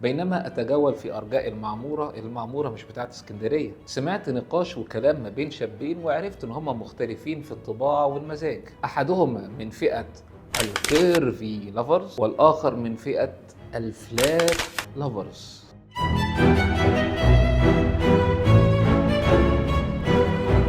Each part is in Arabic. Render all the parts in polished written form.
بينما أتجول في أرجاء المعمورة مش بتاعت اسكندرية، سمعت نقاش وكلام ما بين شابين وعرفت إن هما مختلفين في الطباع والمزاج. أحدهما من فئة الكيرفي لافرز والآخر من فئة الفلات لافرز.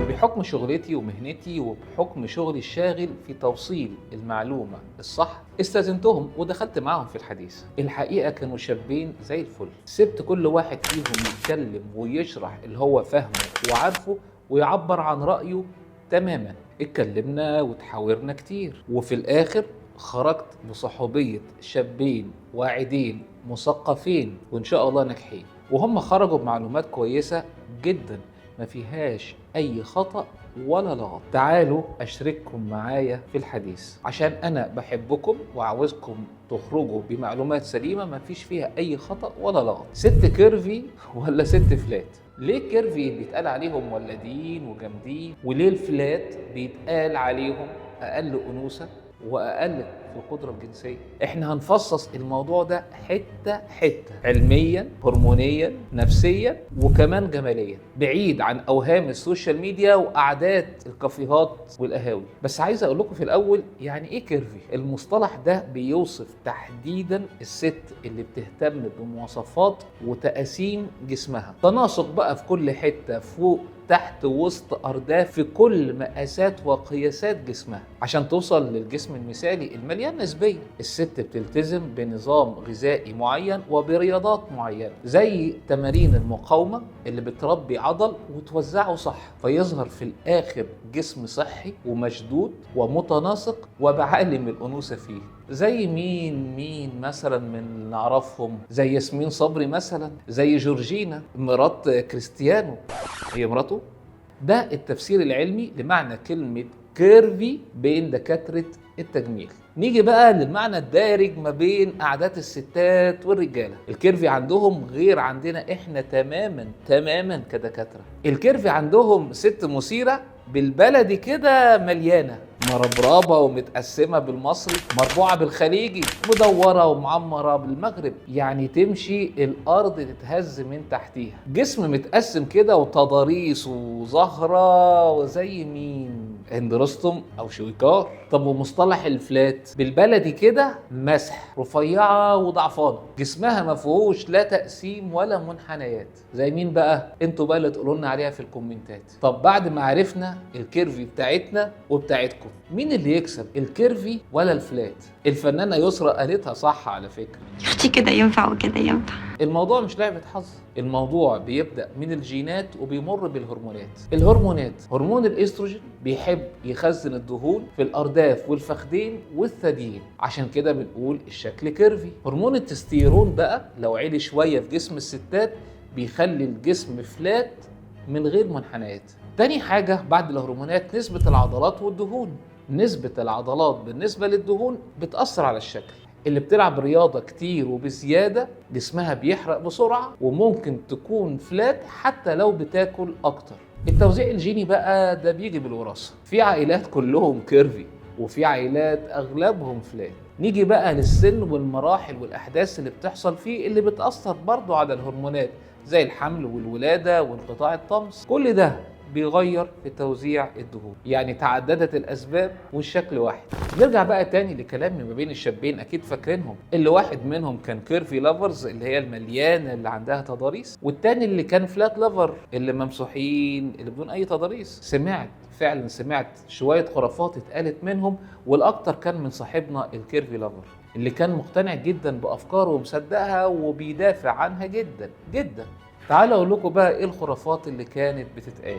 بحكم شغلتي ومهنتي وبحكم شغلي الشاغل في توصيل المعلومة الصح استاذنتهم ودخلت معهم في الحديث. الحقيقة كانوا شابين زي الفل، سبت كل واحد فيهم يتكلم ويشرح اللي هو فاهمه وعارفه ويعبر عن رأيه تماما. اتكلمنا وتحاورنا كتير وفي الآخر خرجت بصحوبية شابين واعدين مثقفين وإن شاء الله ناجحين، وهم خرجوا بمعلومات كويسة جدا ما فيهاش أي خطأ ولا لغط. تعالوا أشرككم معايا في الحديث عشان أنا بحبكم وعاوزكم تخرجوا بمعلومات سليمة ما فيش فيها أي خطأ ولا لغط. ست كيرفي ولا ست فلات؟ ليه كيرفي بيتقال عليهم ولدين وجامدين، وليه الفلات بيتقال عليهم أقل أنوثة وأقل في القدرة الجنسية؟ احنا هنفصص الموضوع ده حتة حتة، علميا، هرمونيا، نفسيا، وكمان جماليا، بعيد عن أوهام السوشيال ميديا وأعداد الكافيهات والقهاوي. بس عايز أقول لكم في الأول يعني إيه كيرفي؟ المصطلح ده بيوصف تحديدا الست اللي بتهتم بمواصفات وتقاسيم جسمها، تناسق بقى في كل حتة، فوق تحت وسط أرداف، في كل مقاسات وقياسات جسمها عشان توصل للجسم المثالي المليان نسبيا. الست بتلتزم بنظام غذائي معين وبرياضات معينة زي تمارين المقاومة اللي بتربي عضل وتوزعه صح فيظهر في الآخر جسم صحي ومشدود ومتناسق وبعالم الأنوثة فيه. زي مين مثلا من نعرفهم؟ زي ياسمين صبري مثلا، زي جورجينا مرات كريستيانو، هي مراته. ده التفسير العلمي لمعنى كلمة كيرفي بين دكاترة التجميل. نيجي بقى للمعنى الدارج ما بين أعداد الستات والرجالة. الكيرفي عندهم غير عندنا احنا تماما كدكاترة. الكيرفي عندهم ست مثيرة بالبلدي كده، مليانة مربربة ومتقسمة بالمصري، مربوعة بالخليجي، مدورة ومعمرة بالمغرب، يعني تمشي الأرض تتهز من تحتيها. جسم متقسم كده وتضاريس وزهرة وزي مين؟ هند رستم أو شويكار. طب ومصطلح الفلات بالبلدي كده مسح، رفيعة وضعفانة، جسمها ما فيهوش لا تقسيم ولا منحنيات. زي مين بقى؟ انتوا بقى اللي تقولوا لنا عليها في الكومنتات. طب بعد ما عرفنا الكيرفي بتاعتنا وبتاعتكم، مين اللي يكسب، الكيرفي ولا الفلات؟ الفنانة يسرا قالتها صح على فكرة. يا اختي كده ينفع وكده ينفع. الموضوع مش لعبة حظ، الموضوع بيبدأ من الجينات وبيمر بالهرمونات. الهرمونات، هرمون الاستروجين بيحب يخزن الدهون في الأرداف والفخذين والثديين، عشان كده بنقول الشكل كيرفي. هرمون التستيرون بقى لو عالي شوية في جسم الستات بيخلي الجسم فلات من غير منحنيات. تاني حاجة بعد الهرمونات نسبة العضلات والدهون. نسبة العضلات بالنسبة للدهون بتأثر على الشكل. اللي بتلعب رياضة كتير وبزيادة جسمها بيحرق بسرعة وممكن تكون فلات حتى لو بتاكل أكتر. التوزيع الجيني بقى ده بيجي بالوراثة، في عائلات كلهم كيرفي وفي عائلات أغلبهم فلات. نيجي بقى للسن والمراحل والأحداث اللي بتحصل فيه اللي بتأثر برضو على الهرمونات زي الحمل والولادة وانقطاع الطمس. كل ده بيغير في توزيع الدهون، يعني تعددت الأسباب والشكل واحد. نرجع بقى تاني لكلامي ما بين الشابين، أكيد فاكرينهم، اللي واحد منهم كان كيرفي لافرز اللي هي المليانة اللي عندها تضاريس، والتاني اللي كان فلات لافر اللي ممسوحين اللي بدون أي تضاريس. فعلا سمعت شوية خرافات اتقالت منهم، والأكتر كان من صاحبنا الكيرفي لافر اللي كان مقتنع جدا بأفكاره ومصدقها وبيدافع عنها جدا جدا. تعالوا أقول لكم بقى إيه الخرافات اللي كانت بتتقال.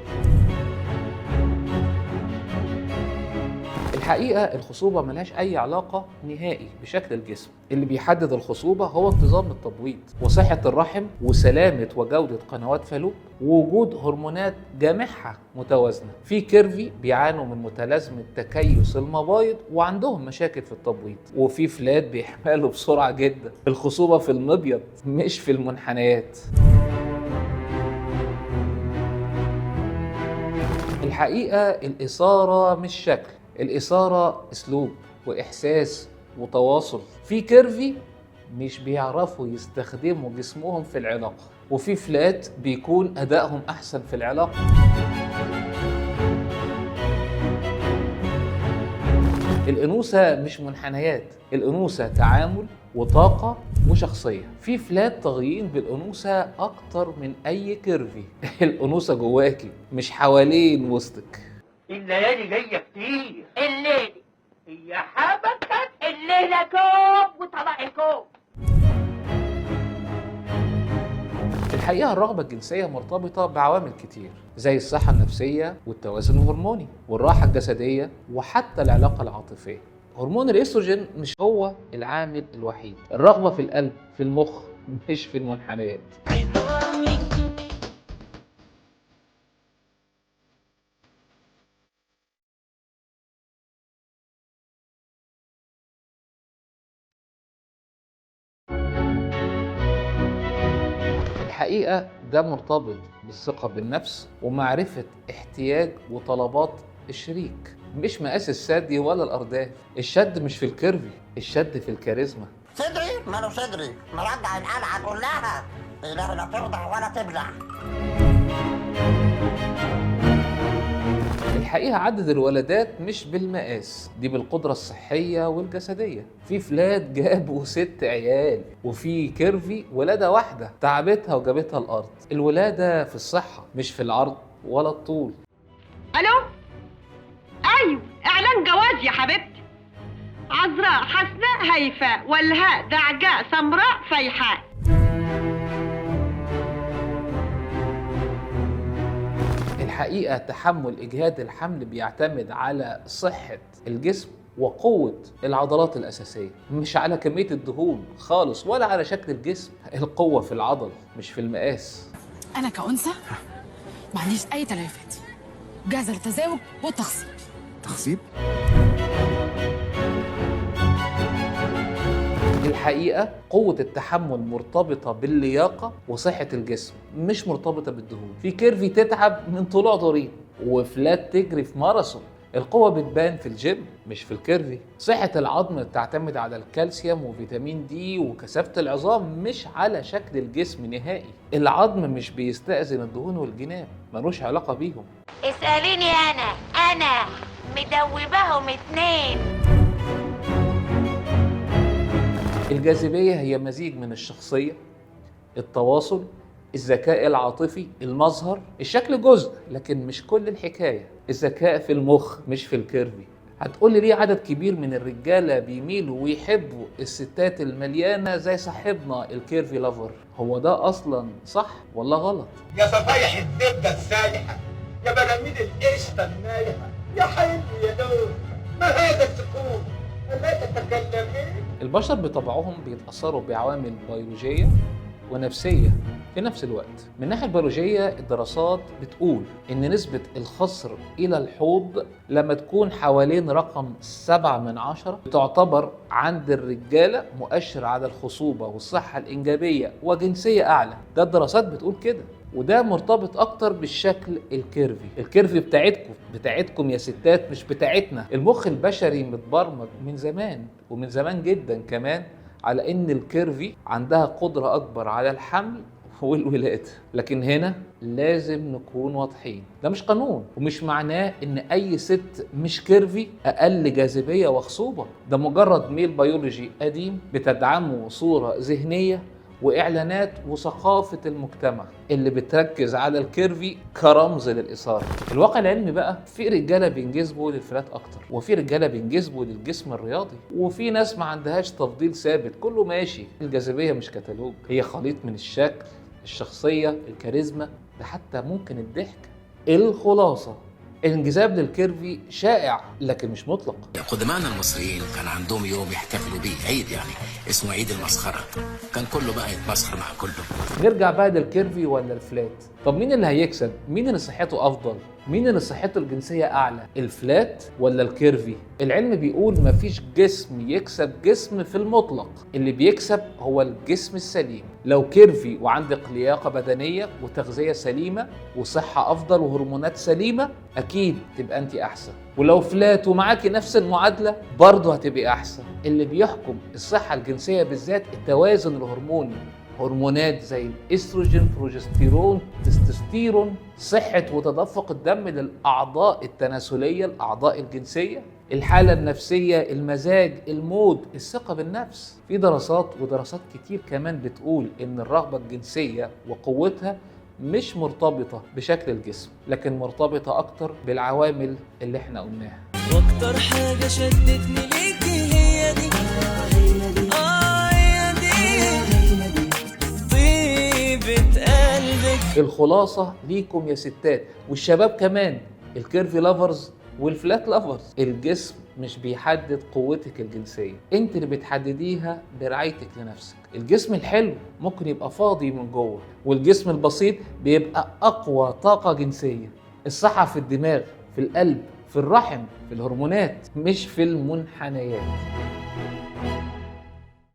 الحقيقة الخصوبة ملهاش أي علاقة نهائي بشكل الجسم. اللي بيحدد الخصوبة هو انتظام التبويض وصحة الرحم وسلامة وجودة قنوات فالوب ووجود هرمونات جامحة متوازنة. في كيرفي بيعانوا من متلازمة تكيس المبايض وعندهم مشاكل في التبويض، وفي فلات بيحملوا بسرعة جدا. الخصوبة في المبيض مش في المنحنيات. الحقيقة الإثارة مش شكل، الإثارة أسلوب وإحساس وتواصل. في كيرفي مش بيعرفوا يستخدموا جسمهم في العلاقة، وفي فلات بيكون أدائهم أحسن في العلاقة. الأنوثة مش منحنيات، الأنوثة تعامل وطاقة وشخصية. في فلات طاغيين بالأنوثة أكتر من أي كيرفي. الأنوثة جواكي مش حوالين وسطك. الليالي جاية كتير. الليلة هي حبكت، الليلة كوب وطبق كوب. الحقيقة الرغبة الجنسية مرتبطة بعوامل كتير زي الصحة النفسية والتوازن الهرموني والراحة الجسدية وحتى العلاقة العاطفية. هرمون الإستروجين مش هو العامل الوحيد، الرغبة في القلب في المخ مش في المنحنيات. الحقيقة ده مرتبط بالثقة بالنفس ومعرفة احتياج وطلبات الشريك، مش مقاس الثدي ولا الأرداف. الشد مش في الكيرفي، الشد في الكاريزما. صدري ماله صدري، مرجع القلعة كلها، إله لا ترضع ولا تبلع. الحقيقة عدد الولادات مش بالمقاس، دي بالقدرة الصحية والجسدية. في فلات جابوا 6 عيال، وفي كيرفي ولادة واحدة تعبتها وجابتها الأرض. الولادة في الصحة مش في العرض ولا الطول. الو، ايوه اعلان جواز يا حبيبتي. عذراء حسناء هيفاء والهاء دعجاء سمراء فيحاء. الحقيقة تحمل إجهاد الحمل بيعتمد على صحة الجسم وقوة العضلات الأساسية، مش على كمية الدهون خالص ولا على شكل الجسم. القوة في العضل مش في المقاس. أنا كأنثى ما عنديش أي تليفات، جاهزة للتزاوج والتخصيب. تخصيب؟ الحقيقة قوة التحمل مرتبطة باللياقة وصحة الجسم، مش مرتبطة بالدهون. في كيرفي تتعب من طلوع ضريب وفلات تجري في ماراثون. القوة بتبان في الجيم مش في الكيرفي. صحة العظم تعتمد على الكالسيوم وفيتامين دي وكثافة العظام، مش على شكل الجسم نهائي. العظم مش بيستأذن الدهون والجناب، ملوش علاقة بيهم. اسأليني أنا مدوباهم 2. الجاذبية هي مزيج من الشخصية، التواصل، الذكاء العاطفي، المظهر. الشكل جزء لكن مش كل الحكاية. الذكاء في المخ مش في الكيرفي. هتقولي ليه عدد كبير من الرجالة بيميلوا ويحبوا الستات المليانة زي صاحبنا الكيرفي لافر؟ هو ده أصلا صح ولا غلط؟ يا صفايح الزبدة السايحة، يا براميل القشطة النايحة، يا حلو يا دول، ما هذا السكون؟ ألا تتكلمين؟ البشر بطبعهم بيتأثروا بعوامل بيولوجية ونفسية في نفس الوقت. من الناحية البيولوجية الدراسات بتقول إن نسبة الخصر إلى الحوض لما تكون حوالين رقم 7/10 تعتبر عند الرجالة مؤشر على الخصوبة والصحة الإنجابية وجنسية أعلى. ده الدراسات بتقول كده، وده مرتبط أكتر بالشكل الكيرفي. الكيرفي بتاعتكم يا ستات مش بتاعتنا. المخ البشري متبرمج من زمان ومن زمان جدا كمان على ان الكيرفي عندها قدرة اكبر على الحمل والولادة. لكن هنا لازم نكون واضحين، ده مش قانون ومش معناه ان اي ست مش كيرفي اقل جاذبية وخصوبة. ده مجرد ميل بيولوجي قديم بتدعمه صورة ذهنية واعلانات وثقافة المجتمع اللي بتركز على الكيرفي كرمز للإثارة. الواقع العلمي بقى في رجالة بينجذبوا للفلات اكتر، وفي رجالة بينجذبوا للجسم الرياضي، وفي ناس ما عندهاش تفضيل ثابت، كله ماشي. الجاذبية مش كتالوج، هي خليط من الشكل، الشخصية، الكاريزما، ده حتى ممكن الضحك. الخلاصة الانجذاب للكيرفي شائع لكن مش مطلق. قدماءنا المصريين كان عندهم يوم يحتفلوا بيه، عيد يعني اسمه عيد المسخرة، كان كله بقى يتمسخر مع كله. نرجع بقى للكيرفي ولا الفلات؟ طب مين اللي هيكسب؟ مين اللي صحته افضل؟ مين اللي صحته الجنسية أعلى؟ الفلات ولا الكيرفي؟ العلم بيقول مفيش جسم يكسب جسم في المطلق، اللي بيكسب هو الجسم السليم. لو كيرفي وعندك لياقة بدنية وتغذية سليمة وصحة أفضل وهرمونات سليمة، أكيد تبقى أنت أحسن. ولو فلات ومعاكي نفس المعادلة برضه هتبقي أحسن. اللي بيحكم الصحة الجنسية بالذات التوازن الهرموني، هرمونات زي الاستروجين، بروجستيرون، تستوستيرون، صحة وتدفق الدم للأعضاء التناسلية، الأعضاء الجنسية، الحالة النفسية، المزاج، المود، الثقة بالنفس. في دراسات كتير كمان بتقول إن الرغبة الجنسية وقوتها مش مرتبطة بشكل الجسم، لكن مرتبطة أكتر بالعوامل اللي احنا قلناها. واكتر حاجة شدتني ليكي هي دي، الخلاصة ليكم يا ستات والشباب كمان، الكيرفي لافرز والفلات لافرز، الجسم مش بيحدد قوتك الجنسية، انت اللي بتحدديها برعايتك لنفسك. الجسم الحلو ممكن يبقى فاضي من جوه، والجسم البسيط بيبقى أقوى طاقة جنسية. الصحة في الدماغ، في القلب، في الرحم، في الهرمونات، مش في المنحنيات.